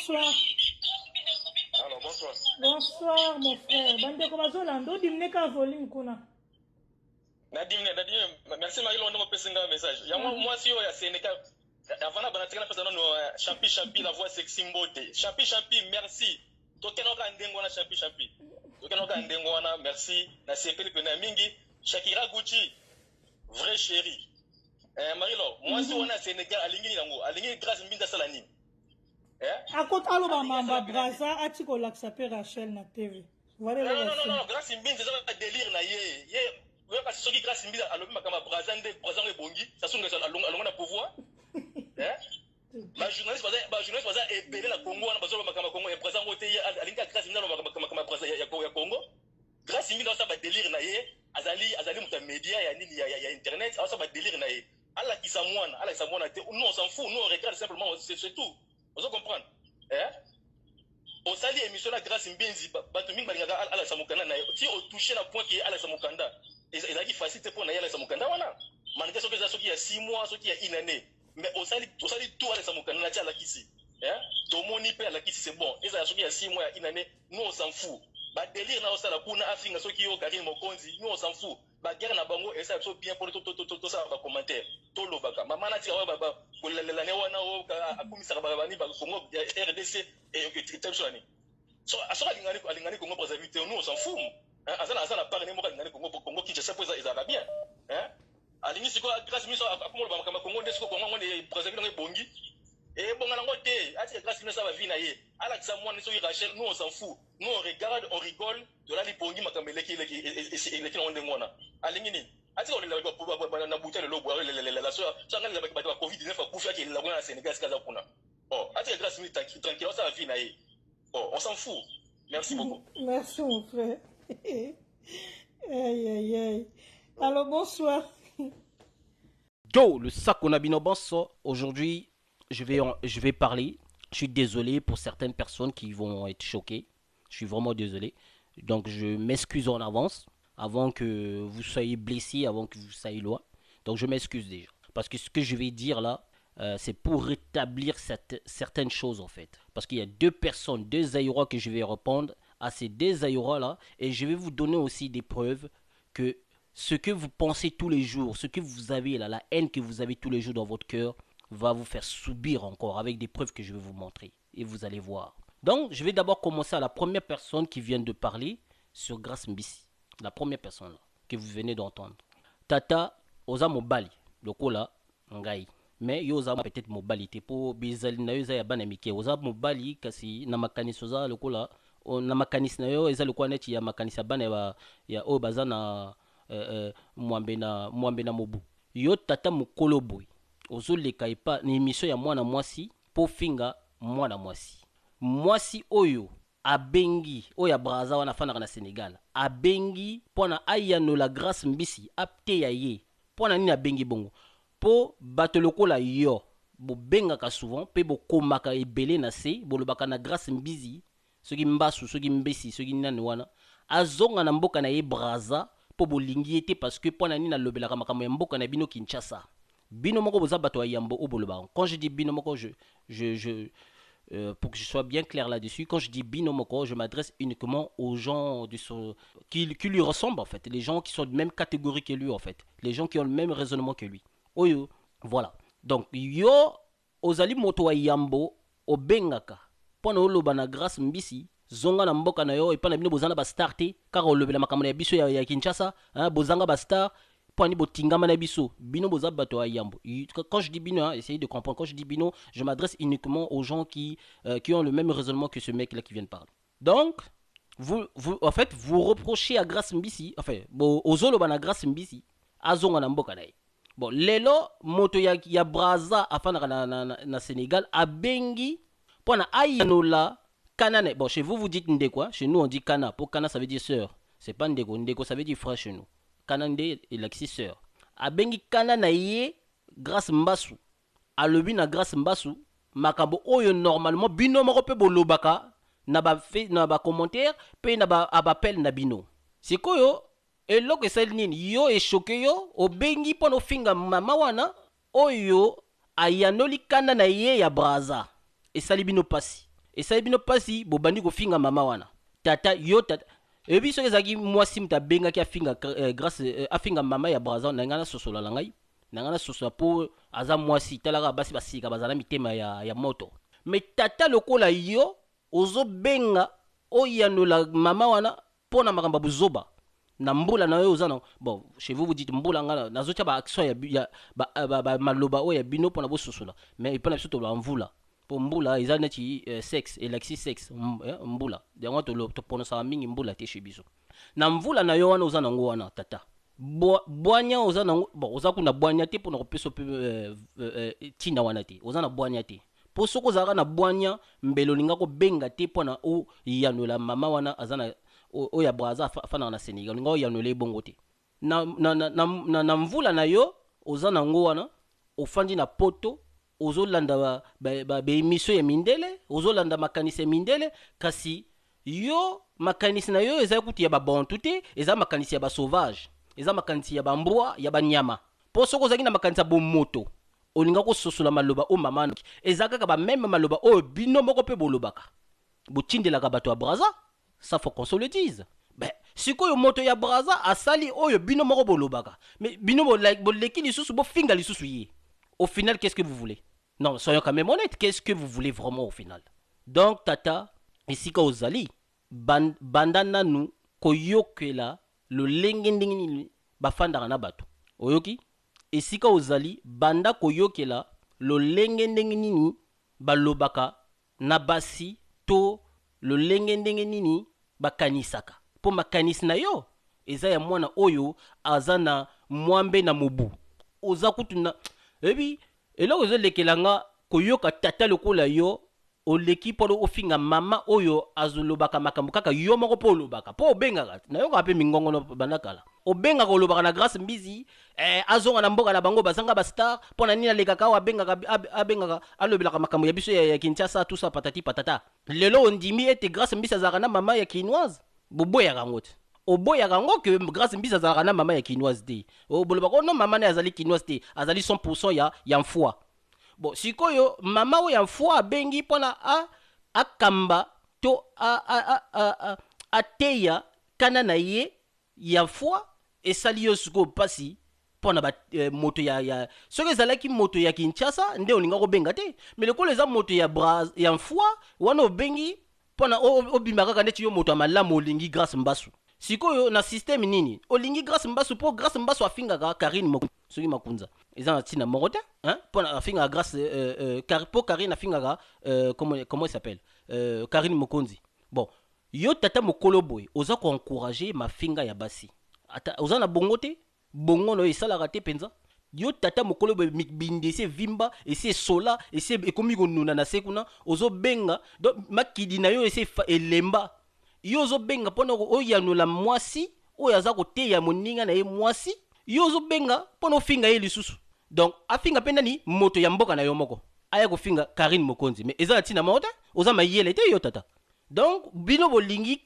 bonsoir. Alors, bonsoir. Bonsoir, mon frère. Bande Komazolando, dimne ka volume kuna. Nadim, merci Marie, on m'a un message. Moi, si au Sénégal, avant la banatique, Champi, la voix sexy mbote. Champi, merci. Tokenoka Ndengwana, Champi. Tokenoka Ndengwana, merci. Na CPL Penamingi, Shakira Gucci, vrai chéri. Marilo, moi, si on est à Sénégal, Alingi, grâce Mbinda Salani. À côté, alors, Mamba Braza, Atiko Laxapé Rachel na TV. Voilà le non, grâce Mbinda, c'est un délire na ye. Parce que grâce à Mbida, alors ma Brazande, Brazan et Bongi, ça sonne à l'on pouvoir. Ma journaliste est belé la Congo, on a besoin de Congo et présent au TI, à l'inca grâce à Mbida, Congo. Grâce à Mbida, ça va délire naïe, Azali Mouta Média, il y a Internet, ça va délire naïe. Allah qui s'amoine, nous on s'en fout, nous on regarde simplement, c'est tout. Vous comprenez? Au sali émission la grâce Mbinzi, Batuming Baligaga, Allah Samukanda, si on touche la point qui est Allah Samukanda. Et ça qui facilite pour Naya Samukanda, voilà. Malgré ce qu'il y a 6 mois, ce qu'il y a une année. Mais au sali tout à la Samukanda, la Tchala Kissi. Domoni Père la Kissi, c'est bon. Et ça, ce qu'il y a 6 mois, une année, nous on s'en fout. Bah, délire, na osala, pour na Afrique, ce qui est au Karim Mokonzi, nous on s'en fout. Bah, guerre na bango, et ça, bien pour tout ça, bah, commentaire. Tolo baka. Maman a tiré, bah, pour l'année, on a, commissaire Babani, bah, Congo, RDC, et tel chose. So, à ce moment-là, Congo, nous on s'en fout. Azana parlé mo ngani Congo Kinshasa pour ça bien hein alini siko grâce miso akomo ba Congo ndesiko Congo ngone président ngi bongi et bon ngana ngote ati grâce miso va vina ye ala kisa moi niso Rachel nous on s'en fout nous on regarde on rigole de la lipongi makambele ki le ki onde ngona alini ni ati on le na buta le lobo la so ngani ba Covid-19 akufa ki la ngona Sénégal sikaza kuna oh ati grâce miso tranquille ça va vina ye oh on s'en fout merci beaucoup. Merci mon frère. Aïe. Alors bonsoir. Yo, le sac on a bien bonsoir. Aujourd'hui, je vais parler. Je suis désolé pour certaines personnes qui vont être choquées. Je suis vraiment désolé. Donc je m'excuse en avance avant que vous soyez blessés, avant que vous soyez loin. Donc je m'excuse déjà. Parce que ce que je vais dire là, c'est pour rétablir certaines choses en fait. Parce qu'il y a deux personnes, deux aïrois que je vais répondre à ces deux aïrois là. Et je vais vous donner aussi des preuves que ce que vous pensez tous les jours, ce que vous avez là, la haine que vous avez tous les jours dans votre cœur, va vous faire subir encore avec des preuves que je vais vous montrer. Et vous allez voir. Donc je vais d'abord commencer à la première personne qui vient de parler sur Grace Mbisi. La première personne là, que vous venez d'entendre. Tata Oza Mobali. Lokola Ngai. Mais yo za peut-être mobali te po bizali na yo za ya bana mike oza mobali kasi na makanisi oza lokola na makanisi na yo eza lokola neti ya makanisi ya bana ya o baza na mwambe na mobu yo tata mokolo boy ozoleka epa na émission ya mwana mwasi po finga mwana mwasi oyo abengi oyo braza wana fanaka na Sénégal abengi pona ayanola Grace Mbisi apte ya ye pona nini abengi bongo po bato lokola yo bobengaka souvent pe bokomaka ebele na se bolobaka na Grace Mbisi soki mbasu soki mbesi soki nani wana azonga na mboka na ye braza po bolingi ete parce que pona nini alobelaka makambo ya mboka na bino Kinshasa bino moko boza bato ya yambo oboloba. Quand je dis bino moko pour que je sois bien clair là-dessus, quand je dis binomoko, je m'adresse uniquement aux gens qui lui ressemblent en fait, les gens qui sont de même catégorie que lui en fait, les gens qui ont le même raisonnement que lui. Oyo, voilà. Donc yo ozali moto wa yambo obengaka pona oloba na Grace Mbisi zonga na mboka na yo epana bino bozana ba star te kaka olobela makambo ya biso ya Kinshasa, hein, bozanga ba star poni botingama na biso bino boza bato wa yambo. Quand je dis bino, hein, essayez de comprendre, quand je dis bino, je m'adresse uniquement aux gens qui ont le même raisonnement que ce mec là qui vient de parler. Donc vous en fait vous reprochez à Grace Mbisi, enfin ozoloba na Grace Mbisi azonga na mboka na ye. Bon, lelo moto ya braza afana na Sénégal abengi pona ayanola kanane. Bon, chez vous vous dites ndeko, chez nous on dit kana. Pour kana ça veut dire sœur. C'est pas ndeko, ndeko ça veut dire frère chez nous. Kanande et l'axi sœur. Abengi kana na ye Grace Mbasu. Alobi na Grace Mbasu makambo oyo normalement bino moko pe bolobaka na ba commentaire pe na ba appel na bino. C'est koyo et lo que sel nini yo e choqué yo obengi pono finga mama wana oyo ayanoli kana na ye ya braza et salibino pasi esali bino mpasi bobandi kofinga mama wana tata yo tata ebi soki ezalaki mwasi mutu abengaki afinga grâce afinga mama ya braza na ngai nasosola na ngai na ngai nasosola mpo aza mwasi talaka basi basika bazala mitema ya moto me tata lokola yo ozobenga oyanola mama wana mpo na makambo ya buzoba na mbula na yo oza na bon chez vous vous dites mbula nga nazotia baaction ya maloba oyo ya bino mpo na bososola mais epa na biso toloba mvula mpo mbula eza neti sexe elexi sexe mbula yango topronosaka mingi mbula te chez biso na mvula na yo wana oza nango wana tata bwanya oza nango bon oza kuna bwanya te mpo na kopesa mpe ntina wana te oza na bwanya te mpo soki ozalaka na bwanya mbelo olinga kobenga te mpo na oyanola mama wana aza na oyo ya braza afanaka na Sénégal olinga oyanola ebongo te na mvula na yo oza nango wana ofandi na poto ozolanda baémission ya mindele ozolanda makanisi ya mindele kasi yo makanisi na yo eza kuti ya babantu te eza makanisi ya basauvage eza makanisi ya bambwa ya banyama mpo soki ozalaki na makanisi ya bomoto olinga kososola maloba o mama eza kaka bameme maloba oyo bino moko mpe bolobaka botindelaka bato ya braza ça faut qu'on se le dise ben sikoyo moto ya braza asali oyo bino moko bolobaka mais bino boleki lisusu bofinga lisusu ye au final qu'est-ce que vous voulez? Non, soyons quand même honnêtes, qu'est-ce que vous voulez vraiment au final? Donc tata esika ozali bandana nu koyokela lo lengendingi bafandaka na bato oyoki esika ozali banda koyokela lo lengendingi nini balobaka na basi to lo lengendingi nini bakanisaka po makanisi na yo eza ya mwana oyo aza na mwambe na mobu oza kutuna ebi eloko ezolekelanga koyoka tata lokola yo oleki mpo ofinga mama oyo azolobaka makambo kaka yo moko mpo olobaka mpo obengaka nayoka mpe mingongono bandakala obengaka olobaka na grâce mbizi azonga na mboka na bango bazanga bastar mpo na nini alekaka awo abengaka alobelaka makambo ya biso ya Kinshasa tout ça patati patata lelo ondimi ete grâce mbizi azalaka na mama ya kinoise boboyaka yango te oboyaka yango ke grâce mbizi azalaka na mama ya kinoise te bolobaka no mama ne azali kinoise te azali 100% ya mfwa bon sikoyo mama oyo ya mfwa abengi mpona akamba to ateya kana na ye ya mfwa esali yo sikoyo mpasi mpona moto ya soki ezalaki moto ya Kinshasa nde olinga kobenga te mais lokolo eza moto ya mfwa wana obengi mpona obima kaka ndeti yo moto ya malamu olingi grâce mbasu sikoyo na système nini olingi grâce mbasu po grâce mbasu afingaka Karine Mokunza soki makunza eza na tina moko te mpona afingaka grâce po Karine afingaka comment il s'appelle Karine Mokonzi bon yo tata mokolo boye oza koencourager mafinga ya basi oza na bongo te bongo no esalaka te mpenza yo tata mokolo boye binde esi evimba esi esola esi ekomi konuna na se kuna ozobenga donc makidi na yo esi elemba yo ozobenga mpona oyanola mwasi oyo aza koteya moninga na ye mwasi yo ozobenga mpona ofinga ye lisusu donc afinga mpe nani moto ya mboka na yo moko aya kofinga Karine Mokonzi mais eza na ntina moko te oza mayele te yo tata donc bino bolingi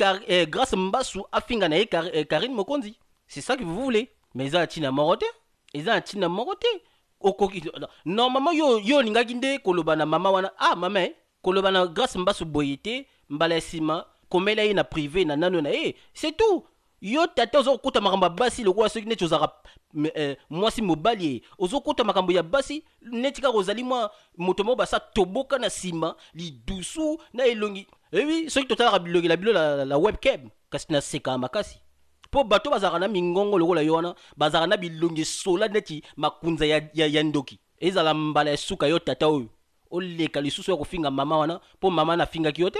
grâce mbasu afinga na ye Karine Mokonzi c'est ça que vous voulez mais eza na ntina moko te eza na ntina moko te okoki normalement yo olingaki nde koloba na mama wana mama koloba na grâce mbasu boye te mbala ya nsima komela ye na privé na nano na ye c'est tout yo tata ozokuta makambo ya basi lokola soki neti ozalaka mwasi mobali ozokuta makambo ya basi neti kaka ozali mwa moto moko basa toboka na nsima lidusu na elongi ebi soki totalaka bilongi na bilo la webcam kasi nasekaka makasi mpo bato bazalaka na mingongo lokola yo wana bazalaka na bilongi sola neti makunza ya ndoki ezala mbala ya suka yo tata oyo oleka lisusu ya kofinga mama wana mpo mama nafingaki yo te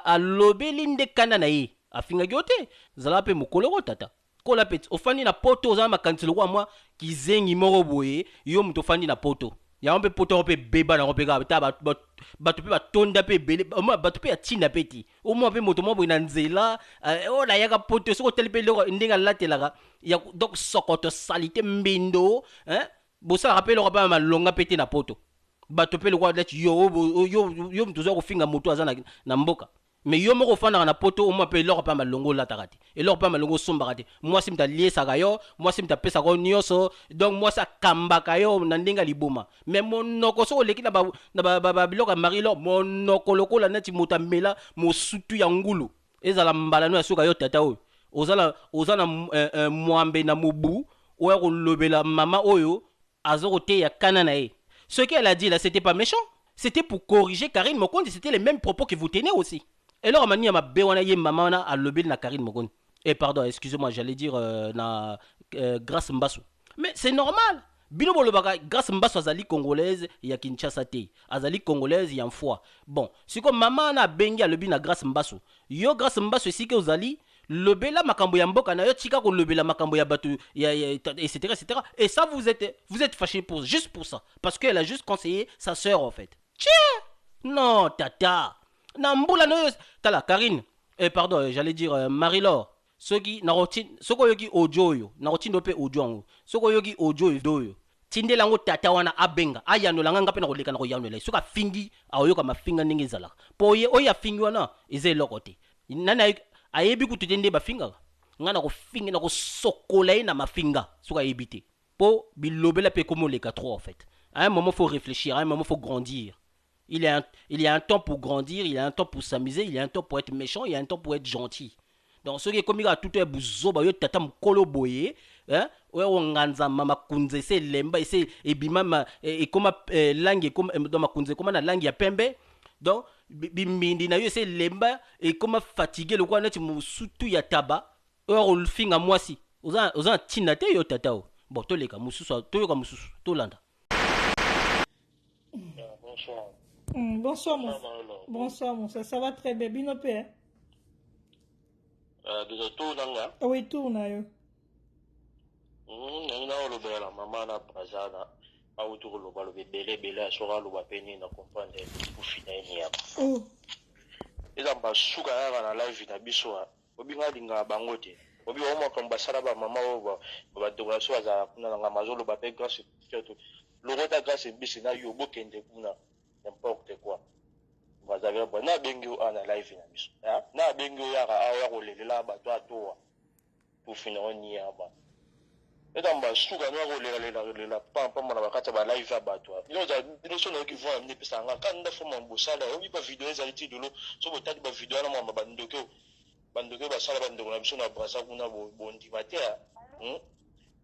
alobeli nde kana na ye afingaki yo te zala mpe mokoloko tata kola pe ofandi na poto ozala makanisi lokola mwa kizengi moko boye yo moto ofandi na poto yango mpe poto yango mpe beba nango mpe kaka ta bato mpe batonda mpe ebele bato mpe ya ntina mpe ti omwa mpe moto mwa boye na nzela oyo nayaka poto soki otali mpe eloko ndenge alatelaka donc sokoto salite mbindo bosalaka mpe eloko mpe malonga mpe te na poto bato mpe lokola neti yo moto oza kofinga moto aza na mboka Mais yo moko fanda na poto au moins pe lor pa malongo la takati. Et lor pa malongo sombarate. Moi sim ta lié sa gayo, moi sim ta pesa ko nyoso. Donc moi ça kamba kayo nandinga liboma. Mais mon noko so leki na ba biloka mari lo mon noko loko la neti motamela mo sutu ya ngulu. Ezala mbala no ya suka yo tata o. Ozala mwambe na mobu ou ko lobela mama oyo azoko te ya kanana e. Ce qu'elle a dit là c'était pas méchant. C'était pour corriger Karine Mokonde, c'était les mêmes propos que vous tenez aussi. Et alors, mani ma bewana ye maman a lobby na Karine Mokonde. Et pardon, excusez-moi, j'allais dire grâce Mbasso. Mais c'est normal. Bino bolobaka grâce Mbasso azali congolaise ya Kinshasa te. Azali congolaise ya foi. Bon, c'est comme maman na bengi a lobby na grâce Mbasso. Yo grâce Mbasso ici que vous allez lobela makambo ya mboka na yo tika ko lobela makambo ya batu etc. Et ça vous êtes fâché pour juste pour ça parce qu'elle a juste conseillé sa sœur en fait. Tiens! Non, tata. Nambula no tala Karine. Pardon, j'allais dire Marie-Laure. Soki narotin soko yoki audio yo. Narotin dope audio ngo. Soko yoki audio yo. Tinde lango tata wana abenga. Ayano langa ngape na koleka na koyano la. Soka fingi ayoka mafinga ndenge zala. Po ye oya fingi wana eze lokote. Nana ayebi kututende ba finga. Ngana ko fingi na ko sokola na mafinga. Soka yebite. Po bilobela pe komo leka trop en fait. À un moment faut réfléchir, à un moment faut grandir. Il y a un temps pour grandir, il y a un temps pour s'amuser, il y a un temps pour être méchant, il y a un temps pour être gentil. Donc, ce qui est comme il y a tout un bouzo, bah, yo tata mkolo boye, hein, ouais, on ganza mama kunze, c'est lemba, c'est ebima, et comme langue, comme dans ma kunze, comme na langue ya pembe. Donc, bimbindi na yo, c'est lemba, et comme fatigué, le quoi, net, moussoutou ya taba, or, le fin à moi si. Oza tinate yo tata. Bon, to leka, moussou, to yoka moussou, to landa. Bonsoir. Bonsoir, bonsoir, mon frère. Ça va très bien. Bino père. Déjà tout nanga. Oui, tout na yo. Nanga o bela mama na brazana. Au tout lo balo bele sora lo bapeni na comprendre pour finir ya. Oh. Eza mba suka ya na live na biso. Obinga linga bangote. Obi o mo kamba sala ba mama o ba decoration za kuna nga mazolo ba pe grâce surtout. Le rota grâce bisi na yo bokende kuna. N'importe quoi. Vous avez bon na bengi o na live na biso. Na bengi o ya ka ko lelela ba to atoa. Pour finir on y a ba. Et dans ba suka no ko lelela pam na bakata ba live ba to. Ino za bino so no ki vo amne pesa nga kanda fo mambo sala o bi ba video za liti dolo so botati ba video na mama bandoke ba sala bandoko na biso na brasa kuna bondi matea.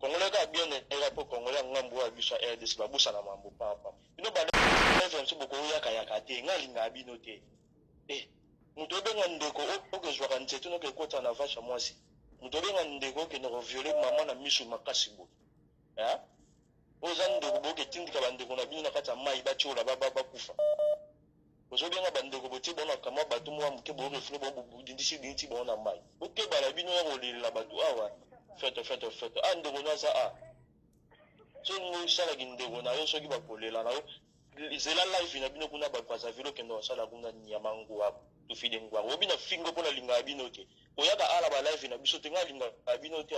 Congolais ka bien era po Congolais ngambo wa biso RDC ba busa na mambo papa. Bino ba live so boko ya kaya te ngalinga bino te. Muto benga ndeko o ke jwa kan tseto no ke kota na vacha mwasi. Muto benga ndeko ke no violer mama na misu makasi bo. Oza ndeko bo ke tindika bandeko na bino na kata mai ba chola ba kufa. Ozo benga bandeko bo ti bona kama batu mwa mke bo refle bo dindisi dinti bo na mai. Oke bala bino ya kolela batu awa. Fete. Ndeko na za a. So ngo sala gindeko na yo soki ba kolela na yo. Zela live na bino kuna ba pasa vilo kendo sala kuna nyamangu wa to fide ngwa. Obi na fingo bona linga bino te. Oyaka ala ba live na biso te nga linga bino te.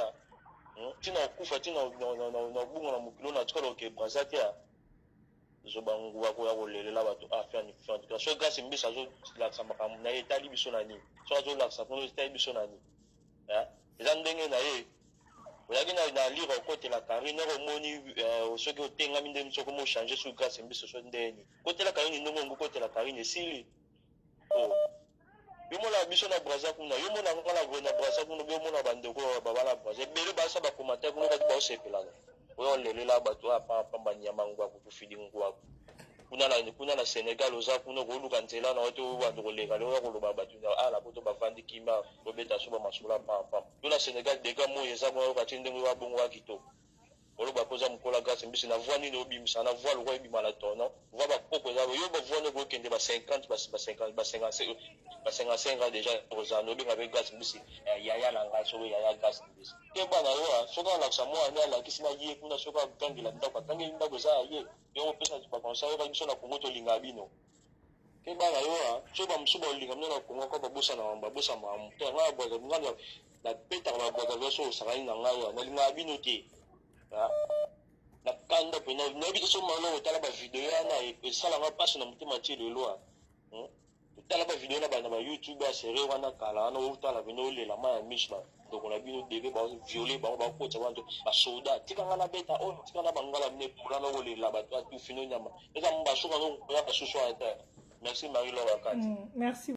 Tina kufa tina na bunga na mukilo na tsolo ke brazate ya. Zo bangu wa ko ya kolelela batu afya ni fya. So grâce mbisa zo la samaka na etali biso na ni. So zo la sa kono etali biso na ni. Ezandenge na ye. Oyaki na lire côté la Karine o moni soki otenga minde mso ko mo changer sur grâce mbiso so ndeni. Côté la Karine ndongo côté la Karine esili. Yo mona biso na braza kuna yo mona ngala go na braza kuna yo mona bandeko babala braza bele basa ba commentaire kuna ka ba sepela. Oyo lelela bato apa pamba nyama ngwa ku fidi ngwa. Kuna na Sénégal oza kuna ko luka nzela na oto ba ndokolega lo ko loba bato na ala poto ba vandi kima obeta so ba masula pam. Yo na Sénégal dega mo yeza ko ka tinde ngwa bongo wa kito. Olo ba poza mukola grâce mbisi na voix ni no bimisa na voix lo ko bi mala tono. Voix ba poko za yo ba voix no ko kende ba 50 ba 55 déjà oza no binga be grâce mbisi ya la nga so ya grâce mbisi. Ke bana yo so ka la samo ani ala kisina ye kuna so ka tangila ndako tangila ndako za ye. Yo pesa ba konsa yo ba biso na Kongo to linga bino. Ke bana yo so ba msuba linga mno na Kongo ko ba bosa na babosa ma mto nga ba ngana na peta ba ba so sakani na nga yo na linga bino te. Na kanda pe na biso malo tala ba video yana e sala nga passe na mutima ti lelo tala ba vidéo na ba YouTube ba série wana kala na utala bino le la ma mishba donc on a bino débé ba violer ba ko tsa wanto ba soldat tika ngana beta on tika na bangala ne pula na le la ba tu fino nyama eza mba shuka no ya ba shushu ata merci Marie Laure Kati merci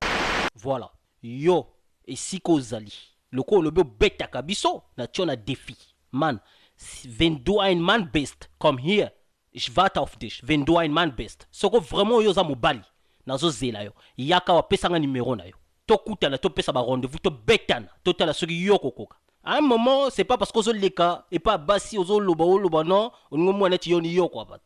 Voilà. Yo, et si kozali. Le ko le beta kabiso na tiona défi. Man, wenn du ein Mann bist, komm hier. Ich warte auf dich. Wenn du ein Mann bist. Soko vraiment yo za mobali. Nazo zela yo. Yaka wa pesa nga numéro na yo. To kuta na to pesa ba rendez-vous to betana. To tala soki yo kokoka. À un moment, c'est pas parce qu'on le cas et pas basi ozo loba non, on ngomwa net yoni yo quoi bat.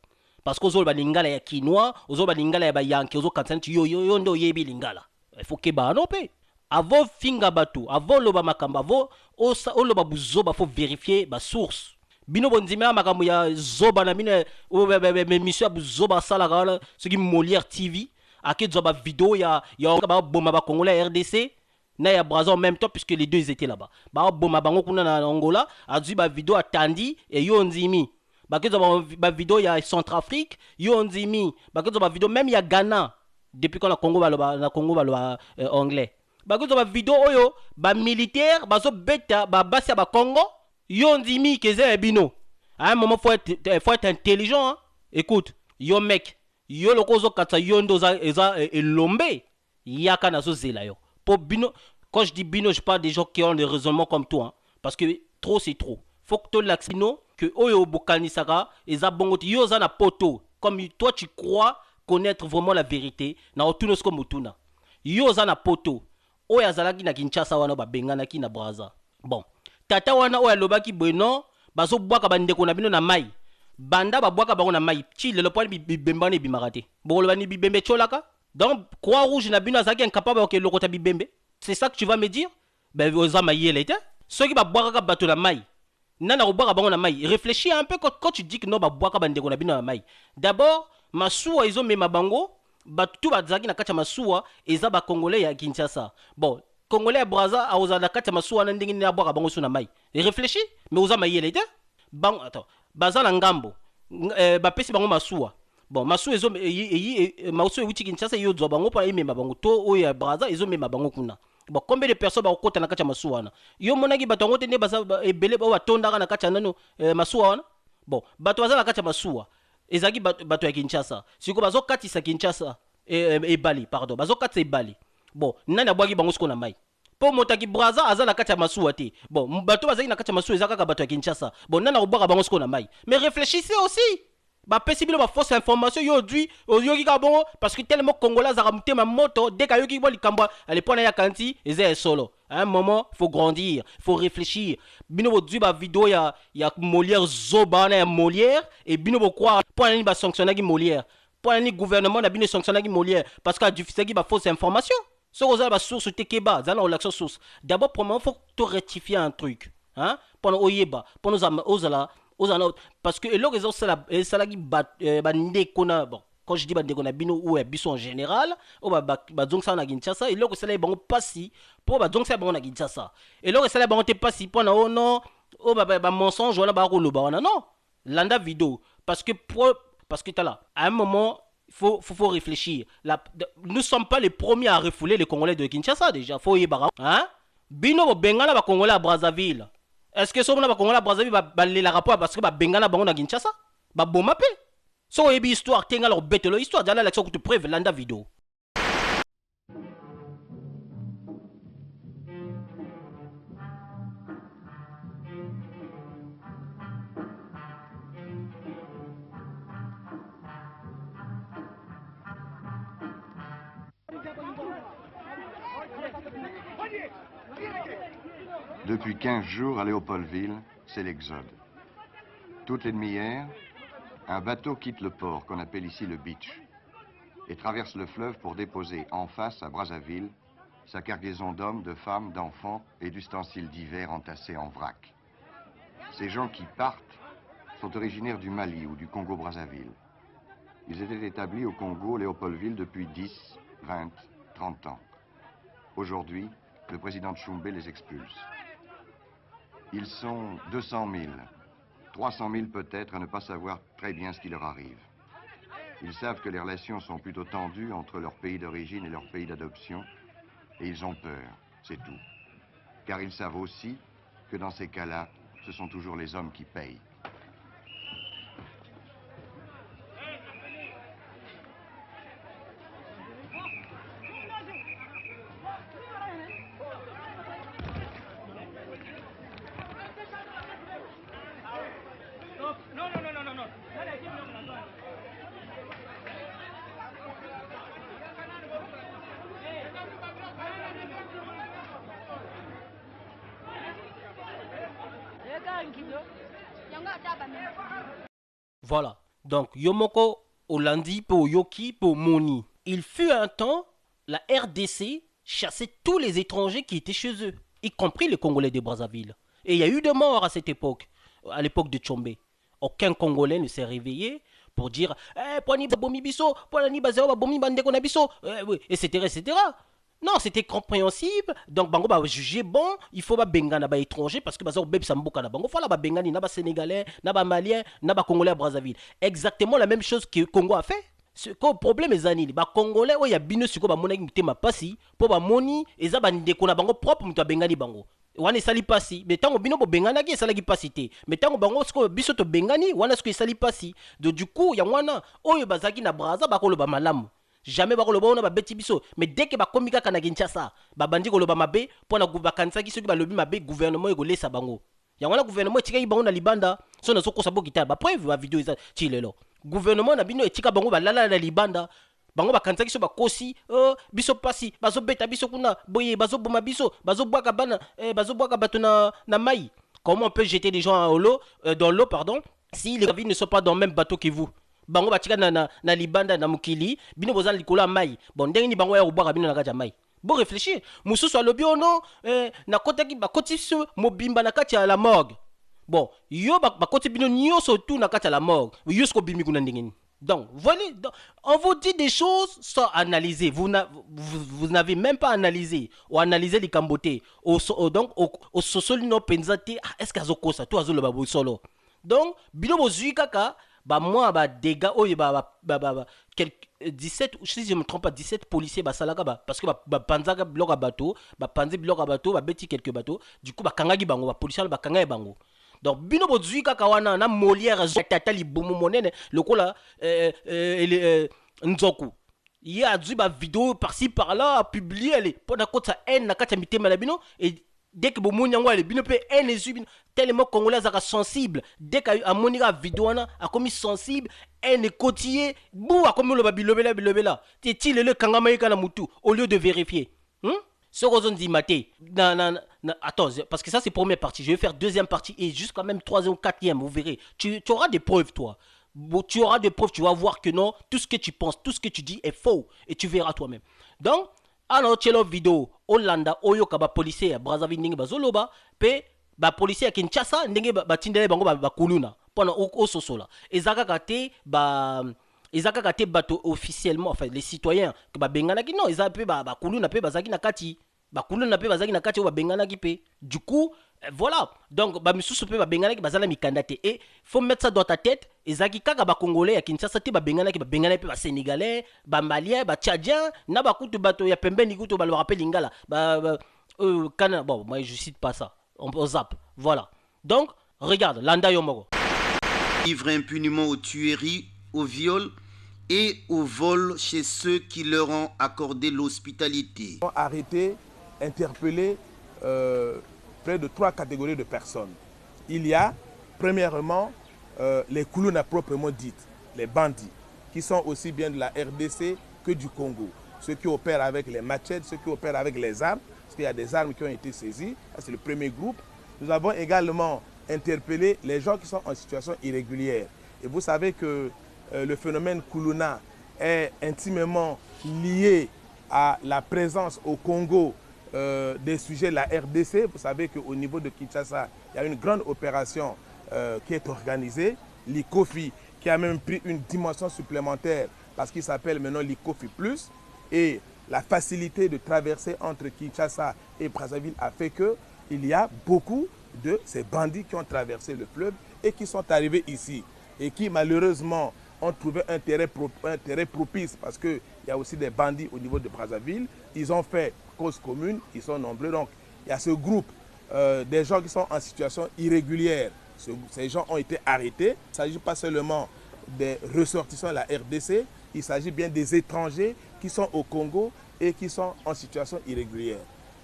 Parce que ozo ba lingala ya quinoa, ozo ba lingala ya ba yanki, ozo kansan yo ndo yebi lingala. Il faut que ba no pe. Avant finga batu, avant loba makamba, avant loba buzoba, faut vérifier ba source. Bino bonzimela makambo ya zoba na mine mission buzoba sala gala, ce qui Molière TV, ake zoba vidéo ya ba boma ba congolais RDC. Na ya Brazza en même temps puisque les deux étaient là-bas. Ba boma bango kuna na Angola, azui ba vidéo atandi et yo nzimi. Ba kezo ba vidéo ya Centrafrique, yo nzimi. Ba kezo ba vidéo même ya Ghana depuis quand la Congo ba anglais. Ba kezo ba vidéo oyo ba militaire ba zo beta ba basi ba Congo, yo nzimi keze bino. À un moment faut être intelligent hein? Écoute, yo mec, yo lokozo katsa yo ndoza eza elombe. Yaka na zo zela yo. Pour bino, quand je dis bino, je parle des gens qui ont des raisonnements comme toi. Hein, parce que trop, c'est trop. Faut que tu l'acceptes que Oyo Bokani Saka et Zabongot Yozana Poto. Comme toi, tu crois connaître vraiment la vérité. Na Otunos comme Otuna. Yozana Poto. Oya Zalaki na Kinshasa wana ba bengana ki na Brazza. Bon. Tata wana Oya Lobaki Bueno. Bazo Boaka Bandeko na bino na mai. Banda ba Boaka Bango na mai. Chile le point bibembane bimarate. Bolobani bibembe cholaka. Donc, Croix-Rouge n'a pas été incapable de le bibembe. C'est ça que tu vas me dire? Ben, aux amaïs, elle était. Ceux qui va boire un bateau la maille. Nana ou boire un la maille. Réfléchis un peu quand tu dis que non, va boire un bandeko na bino la maille. D'abord, ma soua, ils ont mis ma bango. Tout va zaki na kacha ma soua. Et ça, Congolais, ya Kinshasa. Bon, Congolais à Brazza, à osa na kacha ma soua, n'endingi na boire un bango sur la maille. Réfléchis, mais aux amaïs, elle était. Bon, attends. Baza Langambo. Pesi bango ma soua. Bon, masu ezo masu ewuti Kinshasa yo zo bango pa ime mabango to oya Brazza ezo me mabango kuna. Bon, combien de personnes ba kota na kacha masu wana? Yo monaki batongo te ne basa ebele ba tonda na kacha nano masu wana. Bon, bato baza na kacha masu ezaki bato ya Kinshasa. Siko bazo katisa Kinshasa e Bali, pardon. Bazo katisa e Bali. Bon, nani abwaki bango siko na mai. Po motaki Brazza aza na kacha masu te. Bon, bato bazaki na kacha masu ezaka ka bato ya Kinshasa. Bon, nani abwaka bango siko na mai. Mais réfléchissez aussi. Bah possible ba fausse information aujourd'hui yoki ka bongo parce que tellement congolais za ramute ma moto dès ka yoki boli kamba ale pona ya kanti eze solo à un moment faut grandir faut réfléchir bino bo dui ba vidéo ya Molière zoba na ya Molière et bino bo croire pona ni ba sanctionner ki Molière pona ni gouvernement na bino sanctionner ki Molière parce que du fisaki ba fausse information so oza ba source te keba za na relation source d'abord premièrement faut to rectifier un truc hein pona oyeba pona ozala parce que l'autre raison c'est la qui bandekona bon quand je dis bandekona bino ou biso en général o ba donc ça na Kinshasa et l'autre c'est là bango passi pour ba donc ça bango na Kinshasa et l'autre c'est là bango te passi pour na oh non o ba mensonge wala ba rolo ba wana non landa vidéo parce que t'as là à un moment faut réfléchir nous sommes pas les premiers à refouler les Congolais de Kinshasa déjà faut y bara hein bino bo bengala ba Congolais à Brazzaville. Est-ce que so mona ba Kongola Brazzaville ba le rapport parce que ba bengana bango na Kinshasa ba boma pe so ebi histoire tenga leur bête lo histoire dala l'action que tu preuve landa vidéo. Depuis 15 jours à Léopoldville, c'est l'exode. Toutes les demi-heures, un bateau quitte le port qu'on appelle ici le beach et traverse le fleuve pour déposer en face à Brazzaville sa cargaison d'hommes, de femmes, d'enfants et d'ustensiles divers entassés en vrac. Ces gens qui partent sont originaires du Mali ou du Congo-Brazzaville. Ils étaient établis au Congo, Léopoldville, depuis 10, 20, 30 ans. Aujourd'hui, le président Tshoumbé les expulse. Ils sont 200 000, 300 000 peut-être à ne pas savoir très bien ce qui leur arrive. Ils savent que les relations sont plutôt tendues entre leur pays d'origine et leur pays d'adoption, et ils ont peur, c'est tout. Car ils savent aussi que dans ces cas-là, ce sont toujours les hommes qui payent. Voilà. Donc, Yomoko, Olandi, pour Yoki, pour Moni. Il fut un temps, la RDC chassait tous les étrangers qui étaient chez eux, y compris les Congolais de Brazzaville. Et il y a eu des morts à cette époque, à l'époque de Tchombe. Aucun Congolais ne s'est réveillé pour dire etc., etc. Non, c'était compréhensible. Donc, bango ba jugé bon, il faut ba bengana ba étranger parce que bazo beb samboka na bango, fala ba bengani na ba sénégalais, na ba malien, na ba congolais à Brazzaville. Exactement la même chose que Congo a fait. Ce problème est anini, ba congolais o ya bino siko ba monaki mutema pasi, po ba moni eza ba ndeko na bango propre muto bengani bango. Wana sali pasi, mais tango bino bo bengana ki sala ki pasité. Mais tango bango siko biso to bengani, wana siko sali pasi. Donc du coup, ya wana oyo bazaki na Brazza ba kolo ba malamu. Jamais ba koloba on ba beti biso, mais dès que ba komika kana Kinshasa, ba bandi koloba mabe pona bakanisa ki soki ba lobi mabe gouvernement ego lesa bango. Ya wana gouvernement etika yi bango na libanda, so na soko sabo kita ba preuve ba video eza chilelo. Gouvernement na bino etika bango ba lala na libanda. Bango bakanisa ki so ba kosi, biso pasi, bazo beta biso kuna, boye bazo boma biso, bazo bwaka bana, bazo bwaka bato na mai. Comment on peut jeter des gens dans l'eau, pardon, si les navires ne sont pas dans le même bateau que vous? Bango batika na libanda na mukili bino bozala likola mai bon ndenge ni bango ya ubaka bino na kati mai bon réfléchir mususu alobi ono na kotaki bakoti so mobimba na kati ya la morgue bon yo bakoti bino nyonso tout na kati ya la morgue yo sko bimi kuna ndenge ni donc voilà on vous dit des choses sans analyser vous n'avez même pas analysé ou analysé les cambotés donc au sosoli no penzate est-ce qu'azokosa tout azolo babu solo donc bino bozui kaka bah moi bah dégâts oh bah 17 si je me trompe pas 17 policiers bah salaka bah parce que bah panzaga bloc à bateau bah panzi bloc à bateau bah beti quelques bateaux du coup bah kangagi bango bah policier bah kangagi bango donc bino bozui kaka wana na Molière tata li bomo monene lokola nzoku il y a du bah vidéo par-ci par-là publié elle pendant que ça haine na kata mitema na bino et dès que bomoni yango ale bino pe ene tellement congolais zaka sensible dès que amoni ka vidéo na a commis sensible ene kotier bou a commis le bilobela ti le kangama yeka na mutu au lieu de vérifier ce qu'on dit maté attends parce que ça c'est première partie je vais faire deuxième partie et jusqu'à même troisième ou quatrième vous verrez tu auras des preuves toi tu auras des preuves tu vas voir que non tout ce que tu penses tout ce que tu dis est faux et tu verras toi-même donc alors tchelo vidéo Hollanda oyo ka ba policier ya Brazzaville ndenge bazoloba pe ba policier ya Kinshasa ndenge ba tindele bango ba kuluna pona o sosola ezaka kate bato officiellement enfin les citoyens que ba bengana ki non ezaka pe ba kuluna pe bazaki na kati ba kuluna pe bazaki na kati o ba bengana ki pe du coup voilà donc ba misusu pe ba bengana ki bazala mikandate et faut mettre ça dans ta tête ezaki kaka ba congolais ya Kinshasa te ba bengana pe ba sénégalais ba malien ba tchadien na ba kutu bato ya pembeni kutu ba le rappel lingala bon moi je cite pas ça on zappe voilà donc regarde Landa Yomoko livre impunément aux tueries au viol et au vol chez ceux qui leur ont accordé l'hospitalité. Arrêté, interpellé près de 3 catégories de personnes. Il y a, premièrement, les Kuluna proprement dites, les bandits, qui sont aussi bien de la RDC que du Congo. Ceux qui opèrent avec les machettes, ceux qui opèrent avec les armes, parce qu'il y a des armes qui ont été saisies, c'est le premier groupe. Nous avons également interpellé les gens qui sont en situation irrégulière. Et vous savez que le phénomène Kuluna est intimement lié à la présence au Congo des sujets de la RDC. Vous savez qu'au niveau de Kinshasa, il y a une grande opération qui est organisée, l'ICOFI, qui a même pris une dimension supplémentaire parce qu'il s'appelle maintenant l'ICOFI Plus. Et la facilité de traverser entre Kinshasa et Brazzaville a fait qu'il y a beaucoup de ces bandits qui ont traversé le fleuve et qui sont arrivés ici et qui malheureusement ont trouvé un terrain propice parce qu'il y a aussi des bandits au niveau de Brazzaville. Ils ont fait cause commune, ils sont nombreux. Donc il y a ce groupe des gens qui sont en situation irrégulière. Ces gens ont été arrêtés. Il ne s'agit pas seulement des ressortissants de la RDC, il s'agit bien des étrangers qui sont au Congo et qui sont en situation irrégulière.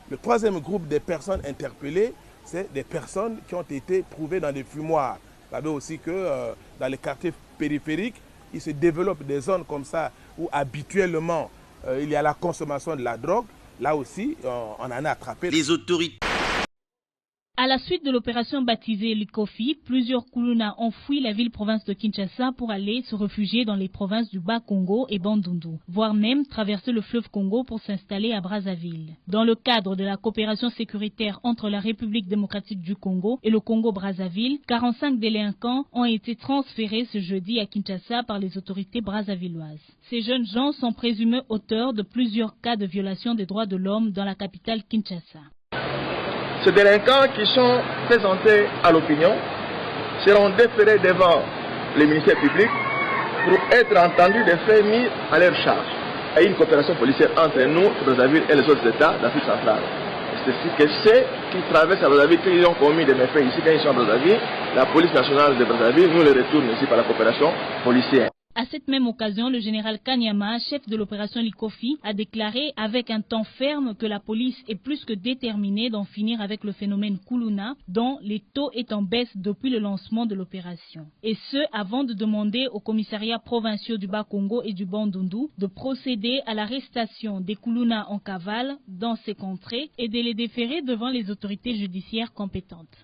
Le troisième groupe des personnes interpellées, c'est des personnes qui ont été trouvées dans des fumoirs. Vous savez aussi que dans les quartiers périphériques, il se développe des zones comme ça où habituellement il y a la consommation de la drogue. Là aussi, on en a attrapé. Les autorités. À la suite de l'opération baptisée Likofi, plusieurs Kuluna ont fui la ville-province de Kinshasa pour aller se réfugier dans les provinces du Bas-Congo et Bandundu, voire même traverser le fleuve Congo pour s'installer à Brazzaville. Dans le cadre de la coopération sécuritaire entre la République démocratique du Congo et le Congo-Brazzaville, 45 délinquants ont été transférés ce jeudi à Kinshasa par les autorités brazzavilloises. Ces jeunes gens sont présumés auteurs de plusieurs cas de violation des droits de l'homme dans la capitale Kinshasa. Ces délinquants qui sont présentés à l'opinion seront déférés devant le ministère public pour être entendus des faits mis à leur charge. Il y a une coopération policière entre nous, Brazzaville et les autres États d'Afrique centrale. C'est ce que ceux qui traversent à Brazzaville, qui ont commis des méfaits ici quand ils sont à Brazzaville, la police nationale de Brazzaville nous les retourne ici par la coopération policière. À cette même occasion, le général Kanyama, chef de l'opération Likofi, a déclaré avec un ton ferme que la police est plus que déterminée d'en finir avec le phénomène Kuluna, dont les taux est en baisse depuis le lancement de l'opération. Et ce, avant de demander aux commissariats provinciaux du Bas-Congo et du Bandundu de procéder à l'arrestation des Kuluna en cavale dans ces contrées et de les déférer devant les autorités judiciaires compétentes.